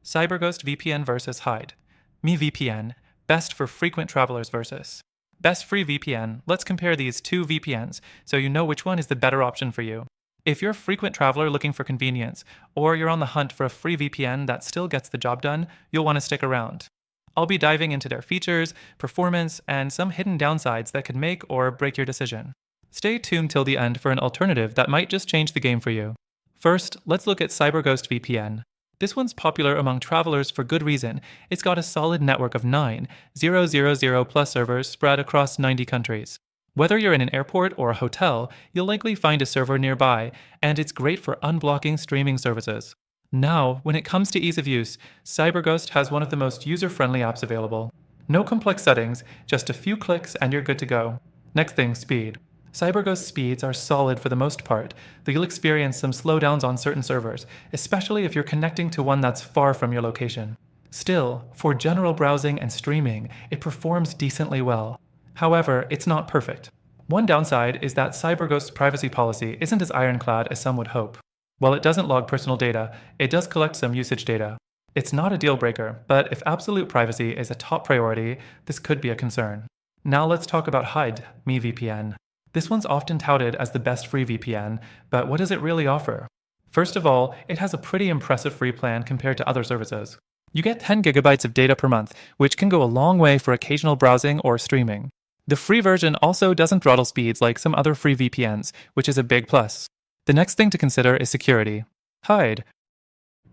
CyberGhost VPN versus Hide. Me VPN, best for frequent travelers versus. Best free VPN, let's compare these two VPNs so you know which one is the better option for you. If you're a frequent traveler looking for convenience, or you're on the hunt for a free VPN that still gets the job done, you'll want to stick around. I'll be diving into their features, performance, and some hidden downsides that could make or break your decision. Stay tuned till the end for an alternative that might just change the game for you. First, let's look at CyberGhost VPN. This one's popular among travelers for good reason. It's got a solid network of 9,000 plus servers spread across 90 countries. Whether you're in an airport or a hotel, you'll likely find a server nearby, and it's great for unblocking streaming services. Now, when it comes to ease of use, CyberGhost has one of the most user-friendly apps available. No complex settings, just a few clicks and you're good to go. Next thing, speed. CyberGhost speeds are solid for the most part, though you'll experience some slowdowns on certain servers, especially if you're connecting to one that's far from your location. Still, for general browsing and streaming, it performs decently well. However, it's not perfect. One downside is that CyberGhost's privacy policy isn't as ironclad as some would hope. While it doesn't log personal data, it does collect some usage data. It's not a deal breaker, but if absolute privacy is a top priority, this could be a concern. Now let's talk about Hide, Me VPN. This one's often touted as the best free VPN, but what does it really offer? First of all, it has a pretty impressive free plan compared to other services. You get 10 gigabytes of data per month, which can go a long way for occasional browsing or streaming. The free version also doesn't throttle speeds like some other free VPNs, which is a big plus. The next thing to consider is security. Hide.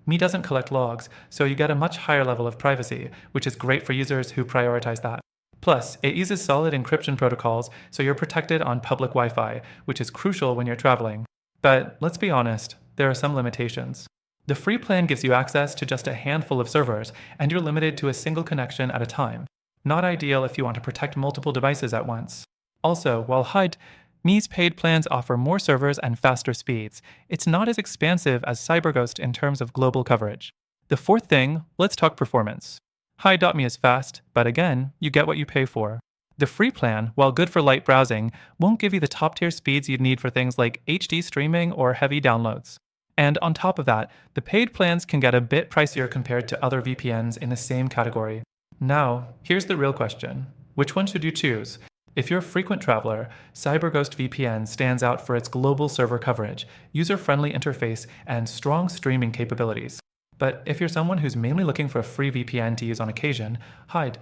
Me doesn't collect logs, so you get a much higher level of privacy, which is great for users who prioritize that. Plus, it uses solid encryption protocols, so you're protected on public Wi-Fi, which is crucial when you're traveling. But let's be honest, there are some limitations. The free plan gives you access to just a handful of servers, and you're limited to a single connection at a time. Not ideal if you want to protect multiple devices at once. Also, while Hide, Me's paid plans offer more servers and faster speeds. It's not as expansive as CyberGhost in terms of global coverage. The fourth thing, let's talk performance. Hide.me is fast, but again, you get what you pay for. The free plan, while good for light browsing, won't give you the top-tier speeds you'd need for things like HD streaming or heavy downloads. And on top of that, the paid plans can get a bit pricier compared to other VPNs in the same category. Now, here's the real question. Which one should you choose? If you're a frequent traveler, CyberGhost VPN stands out for its global server coverage, user-friendly interface, and strong streaming capabilities. But if you're someone who's mainly looking for a free VPN to use on occasion, Hide.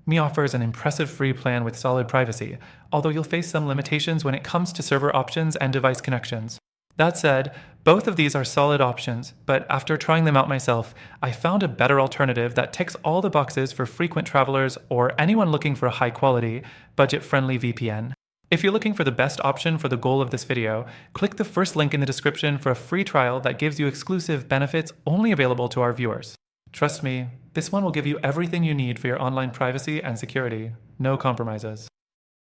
Me offers an impressive free plan with solid privacy, although you'll face some limitations when it comes to server options and device connections. That said, both of these are solid options, but after trying them out myself, I found a better alternative that ticks all the boxes for frequent travelers or anyone looking for a high-quality, budget-friendly VPN. If you're looking for the best option for the goal of this video, click the first link in the description for a free trial that gives you exclusive benefits only available to our viewers. Trust me, this one will give you everything you need for your online privacy and security. No compromises.